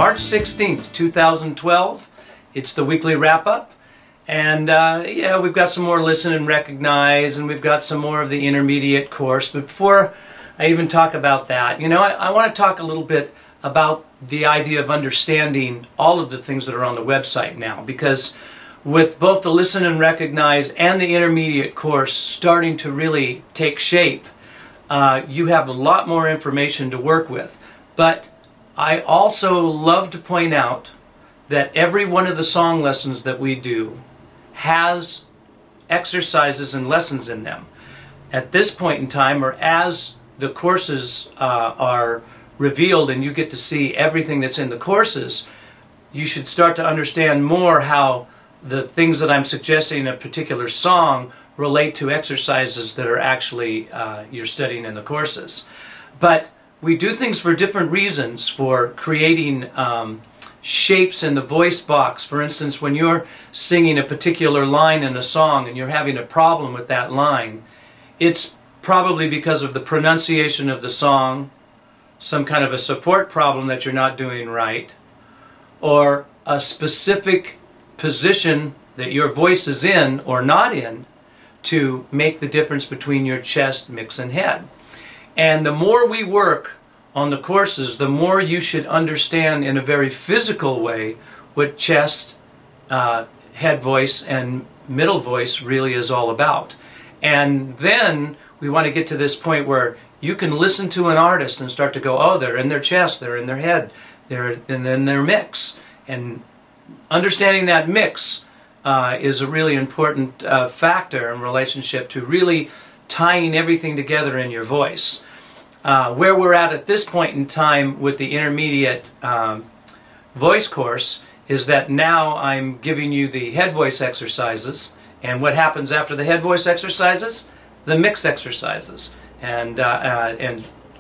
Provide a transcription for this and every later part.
March 16th, 2012. It's the weekly wrap-up. And yeah, we've got some more listen and recognize, and we've got some more of the intermediate course. But before I even talk about that, I want to talk a little bit about the idea of understanding all of the things that are on the website now. Because with both the listen and recognize and the intermediate course starting to really take shape, you have a lot more information to work with. But I also love to point out that every one of the song lessons that we do has exercises and lessons in them. At this point in time, or as the courses are revealed and you get to see everything that's in the courses, you should start to understand more how the things that I'm suggesting in a particular song relate to exercises that are actually you're studying in the courses. But we do things for different reasons, for creating shapes in the voice box. For instance, when you're singing a particular line in a song and you're having a problem with that line, it's probably because of the pronunciation of the song, some kind of a support problem that you're not doing right, or a specific position that your voice is in or not in to make the difference between your chest, mix, and head. And the more we work on the courses, the more you should understand in a very physical way what chest, head voice, and middle voice really is all about. And then we want to get to this point where you can listen to an artist and start to go, oh, they're in their chest, they're in their head, they're in their mix. And understanding that mix is a really important factor in relationship to really tying everything together in your voice. Where we're at this point in time with the intermediate voice course is that now I'm giving you the head voice exercises, and what happens after the head voice exercises? The mix exercises, and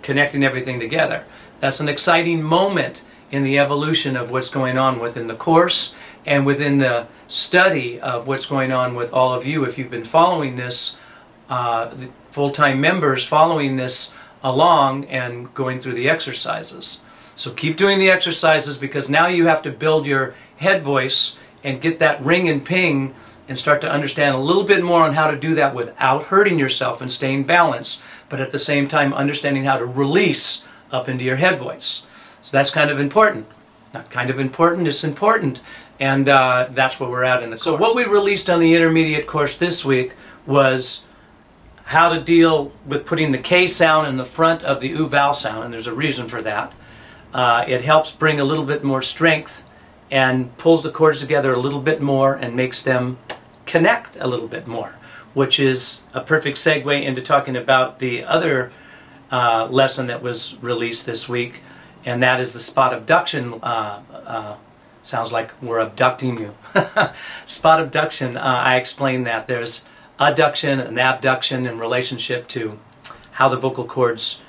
connecting everything together. That's an exciting moment in the evolution of what's going on within the course and within the study of what's going on with all of you. If you've been following this, the full-time members following this along and going through the exercises. So keep doing the exercises, because now you have to build your head voice and get that ring and ping and start to understand a little bit more on how to do that without hurting yourself and staying balanced, but at the same time understanding how to release up into your head voice. So that's kind of important. Not kind of important, it's important. And that's where we're at in the course. So what we released on the intermediate course this week was how to deal with putting the K sound in the front of the U vowel sound, and there's a reason for that. It helps bring a little bit more strength and pulls the chords together a little bit more and makes them connect a little bit more, which is a perfect segue into talking about the other lesson that was released this week, and that is the spot abduction. Sounds like we're abducting you. Spot abduction, I explained that there's adduction and abduction in relationship to how the vocal cords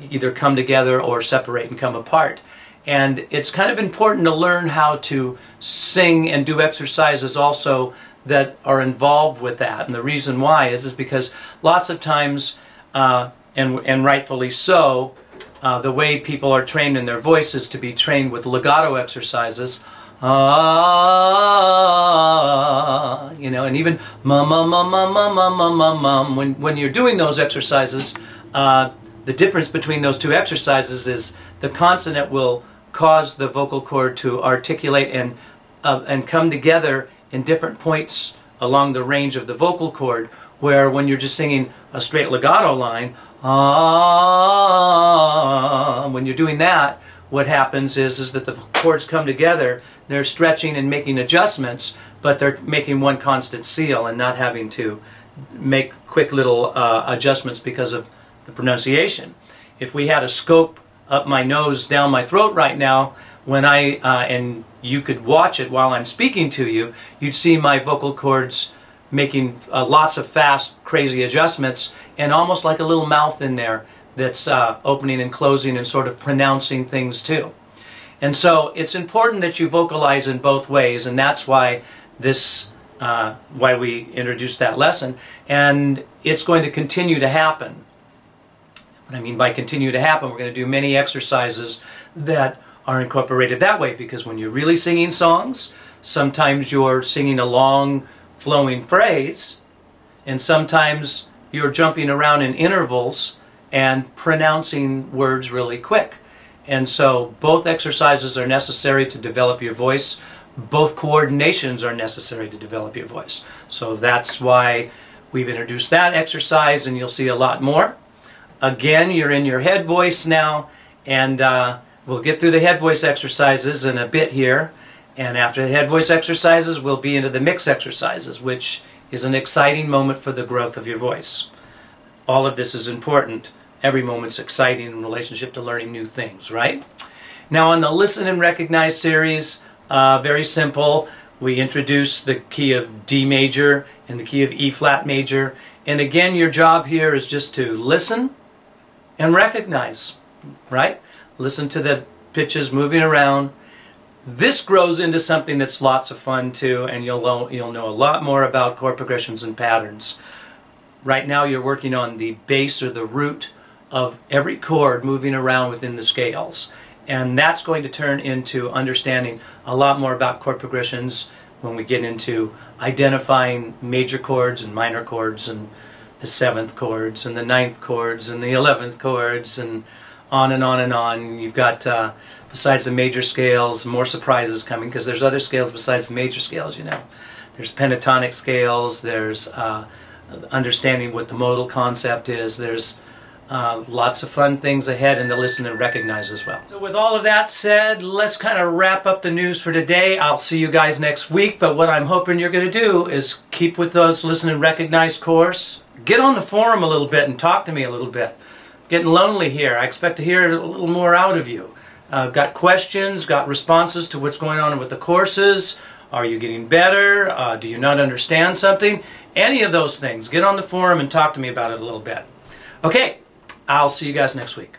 either come together or separate and come apart. And it's kind of important to learn how to sing and do exercises also that are involved with that. And the reason why is because lots of times, and rightfully so, the way people are trained in their voices to be trained with legato exercises, and even when you're doing those exercises, the difference between those two exercises is the consonant will cause the vocal cord to articulate and come together in different points along the range of the vocal cord, where when you're just singing a straight legato line, when you're doing that, what happens is that the chords come together, they're stretching and making adjustments, but they're making one constant seal and not having to make quick little adjustments because of the pronunciation. If we had a scope up my nose, down my throat right now, when and you could watch it while I'm speaking to you, you'd see my vocal cords making lots of fast, crazy adjustments, and almost like a little mouth in there that's opening and closing and sort of pronouncing things too. And so it's important that you vocalize in both ways, and that's why why we introduced that lesson, and it's going to continue to happen. What I mean by continue to happen, we're going to do many exercises that are incorporated that way, because when you're really singing songs, sometimes you're singing a long flowing phrase, and sometimes you're jumping around in intervals and pronouncing words really quick. And so both exercises are necessary to develop your voice. Both coordinations are necessary to develop your voice. So that's why we've introduced that exercise, and you'll see a lot more. Again, you're in your head voice now, and we'll get through the head voice exercises in a bit here. And after the head voice exercises, we'll be into the mix exercises, which is an exciting moment for the growth of your voice. All of this is important. Every moment's exciting in relationship to learning new things, right? Now on the Listen and Recognize series, very simple. We introduce the key of D major and the key of E flat major. And again, your job here is just to listen and recognize, right? Listen to the pitches moving around. This grows into something that's lots of fun too, and you'll know a lot more about chord progressions and patterns. Right now you're working on the bass or the root of every chord moving around within the scales. And that's going to turn into understanding a lot more about chord progressions when we get into identifying major chords and minor chords and the 7th chords and the 9th chords and the 11th chords and on and on and on. You've got, besides the major scales, more surprises coming, because there's other scales besides the major scales, you know. There's pentatonic scales, there's understanding what the modal concept is, there's lots of fun things ahead in the Listen and Recognize as well. So with all of that said, let's kind of wrap up the news for today. I'll see you guys next week, but what I'm hoping you're going to do is keep with those Listen and Recognize course. Get on the forum a little bit and talk to me a little bit. Getting lonely here. I expect to hear a little more out of you. Got questions, got responses to what's going on with the courses. Are you getting better? Do you not understand something? Any of those things. Get on the forum and talk to me about it a little bit. Okay. I'll see you guys next week.